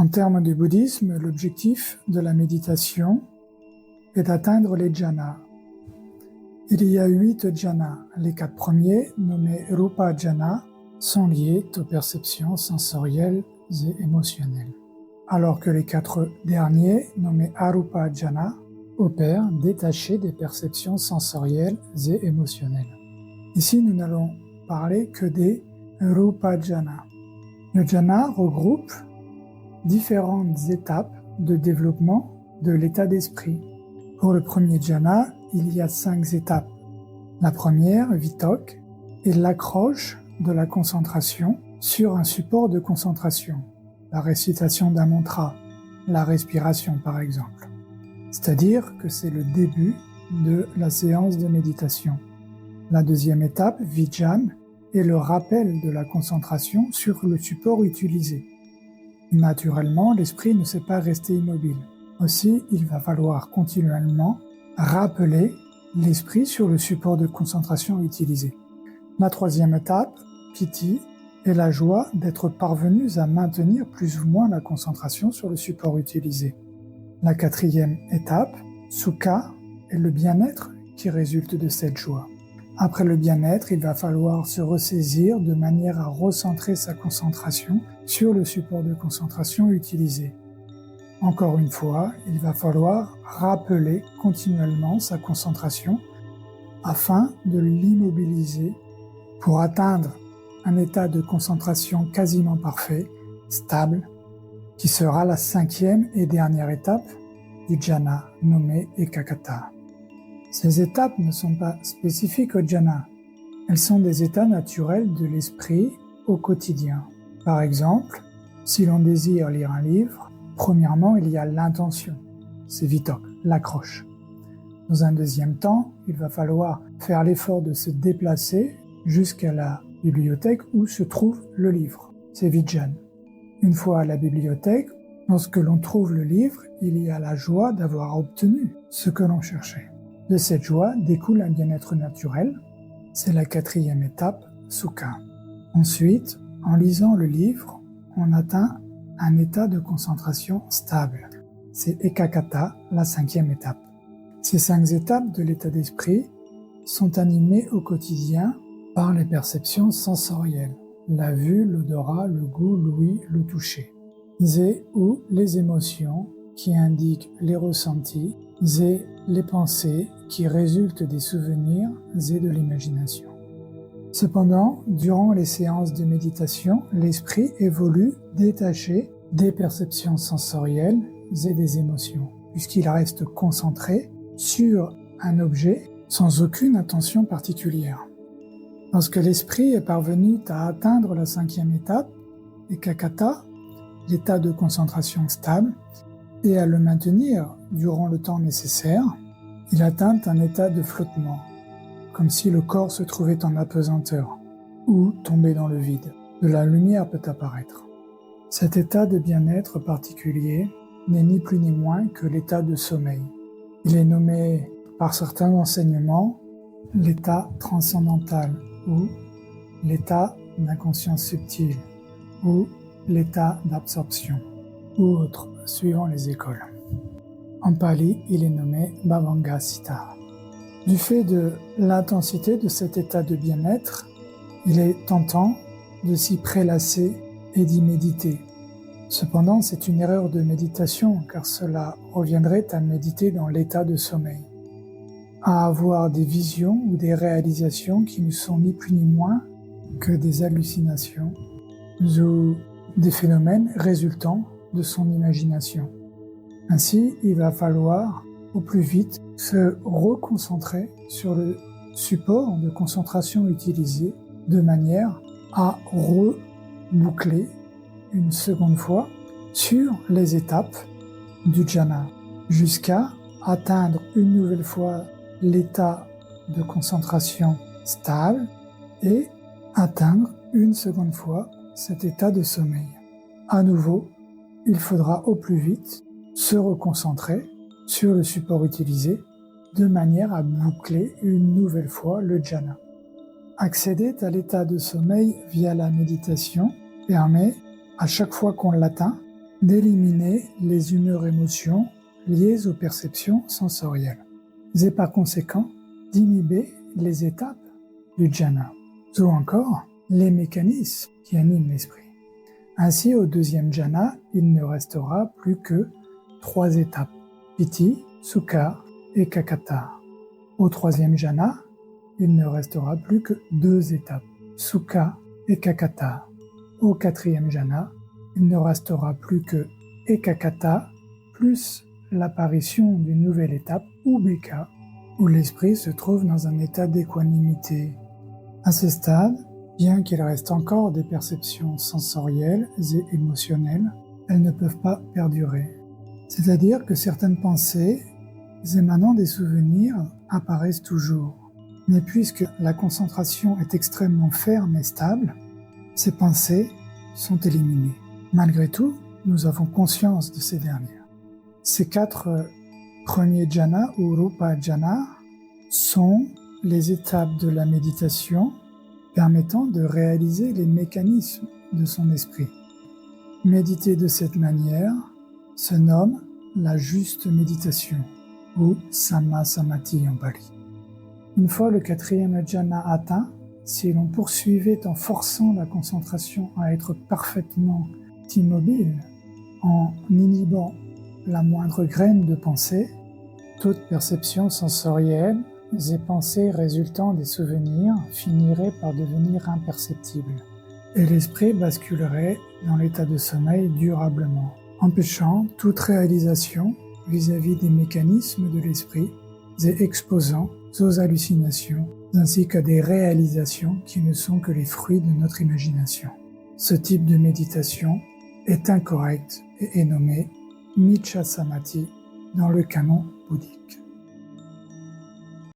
En termes de bouddhisme, l'objectif de la méditation est d'atteindre les jhanas. Il y a 8 jhanas. Les 4 premiers, nommés Rupa Jhana, sont liés aux perceptions sensorielles et émotionnelles, alors que les 4 derniers, nommés Arupa Jhana, opèrent détachés des perceptions sensorielles et émotionnelles. Ici, nous n'allons parler que des Rupa Jhana. Le jhana regroupe différentes étapes de développement de l'état d'esprit. Pour le premier jhana, il y a 5 étapes. La première, vitok, est l'accroche de la concentration sur un support de concentration, la récitation d'un mantra, la respiration par exemple. C'est-à-dire que c'est le début de la séance de méditation. La deuxième étape, vijan, est le rappel de la concentration sur le support utilisé. Naturellement, l'esprit ne sait pas rester immobile. Aussi, il va falloir continuellement rappeler l'esprit sur le support de concentration utilisé. La troisième étape, piti, est la joie d'être parvenus à maintenir plus ou moins la concentration sur le support utilisé. La quatrième étape, sukha, est le bien-être qui résulte de cette joie. Après le bien-être, il va falloir se ressaisir de manière à recentrer sa concentration sur le support de concentration utilisé. Encore une fois, il va falloir rappeler continuellement sa concentration afin de l'immobiliser pour atteindre un état de concentration quasiment parfait, stable, qui sera la 5e et dernière étape du jhana nommée Ekagata. Ces étapes ne sont pas spécifiques au jhana, elles sont des états naturels de l'esprit au quotidien. Par exemple, si l'on désire lire un livre, premièrement il y a l'intention, c'est vitok, l'accroche. Dans un deuxième temps, il va falloir faire l'effort de se déplacer jusqu'à la bibliothèque où se trouve le livre, c'est vijan. Une fois à la bibliothèque, lorsque l'on trouve le livre, il y a la joie d'avoir obtenu ce que l'on cherchait. De cette joie découle un bien-être naturel, c'est la 4e étape, sukha. Ensuite, en lisant le livre, on atteint un état de concentration stable, c'est ekagata, la 5e étape. Ces 5 étapes de l'état d'esprit sont animées au quotidien par les perceptions sensorielles, la vue, l'odorat, le goût, l'ouïe, le toucher. Zé ou les émotions qui indiquent les ressentis, zé les pensées qui résultent des souvenirs et de l'imagination. Cependant, durant les séances de méditation, l'esprit évolue détaché des perceptions sensorielles et des émotions, puisqu'il reste concentré sur un objet sans aucune attention particulière. Lorsque l'esprit est parvenu à atteindre la 5e étape, ekagata, l'état de concentration stable, et à le maintenir durant le temps nécessaire, il atteint un état de flottement, comme si le corps se trouvait en apesanteur ou tombait dans le vide. De la lumière peut apparaître. Cet état de bien-être particulier n'est ni plus ni moins que l'état de sommeil. Il est nommé par certains enseignements l'état transcendantal ou l'état d'inconscience subtile ou l'état d'absorption ou autre, suivant les écoles. En pali, il est nommé Bhavanga Sita. Du fait de l'intensité de cet état de bien-être, il est tentant de s'y prélasser et d'y méditer. Cependant, c'est une erreur de méditation car cela reviendrait à méditer dans l'état de sommeil, à avoir des visions ou des réalisations qui ne sont ni plus ni moins que des hallucinations ou des phénomènes résultant de son imagination. Ainsi, il va falloir au plus vite se reconcentrer sur le support de concentration utilisé de manière à reboucler une seconde fois sur les étapes du jhana jusqu'à atteindre une nouvelle fois l'état de concentration stable et atteindre une seconde fois cet état de sommeil. À nouveau, il faudra au plus vite se reconcentrer sur le support utilisé de manière à boucler une nouvelle fois le jhana. Accéder à l'état de sommeil via la méditation permet, à chaque fois qu'on l'atteint, d'éliminer les humeurs émotions liées aux perceptions sensorielles et par conséquent d'inhiber les étapes du jhana, ou encore les mécanismes qui animent l'esprit. Ainsi, au deuxième jhana, il ne restera plus que 3 étapes, piti, sukha et kakata. Au troisième jhana, il ne restera plus que 2 étapes, sukha et kakata. Au quatrième jhana, il ne restera plus que ekakata plus l'apparition d'une nouvelle étape, ubeka, où l'esprit se trouve dans un état d'équanimité. À ce stade, bien qu'il reste encore des perceptions sensorielles et émotionnelles, elles ne peuvent pas perdurer. C'est-à-dire que certaines pensées émanant des souvenirs apparaissent toujours. Mais puisque la concentration est extrêmement ferme et stable, ces pensées sont éliminées. Malgré tout, nous avons conscience de ces dernières. Ces 4 premiers jhanas ou rupa jhana sont les étapes de la méditation permettant de réaliser les mécanismes de son esprit. Méditer de cette manière se nomme la juste méditation ou samma samadhi en pali. Une fois le 4e jhana atteint, si l'on poursuivait en forçant la concentration à être parfaitement immobile, en inhibant la moindre graine de pensée, toute perception sensorielle et pensée résultant des souvenirs finiraient par devenir imperceptibles, et l'esprit basculerait dans l'état de sommeil durablement, empêchant toute réalisation vis-à-vis des mécanismes de l'esprit et exposant aux hallucinations ainsi qu'à des réalisations qui ne sont que les fruits de notre imagination. Ce type de méditation est incorrect et est nommé Miccha Samadhi dans le canon bouddhique.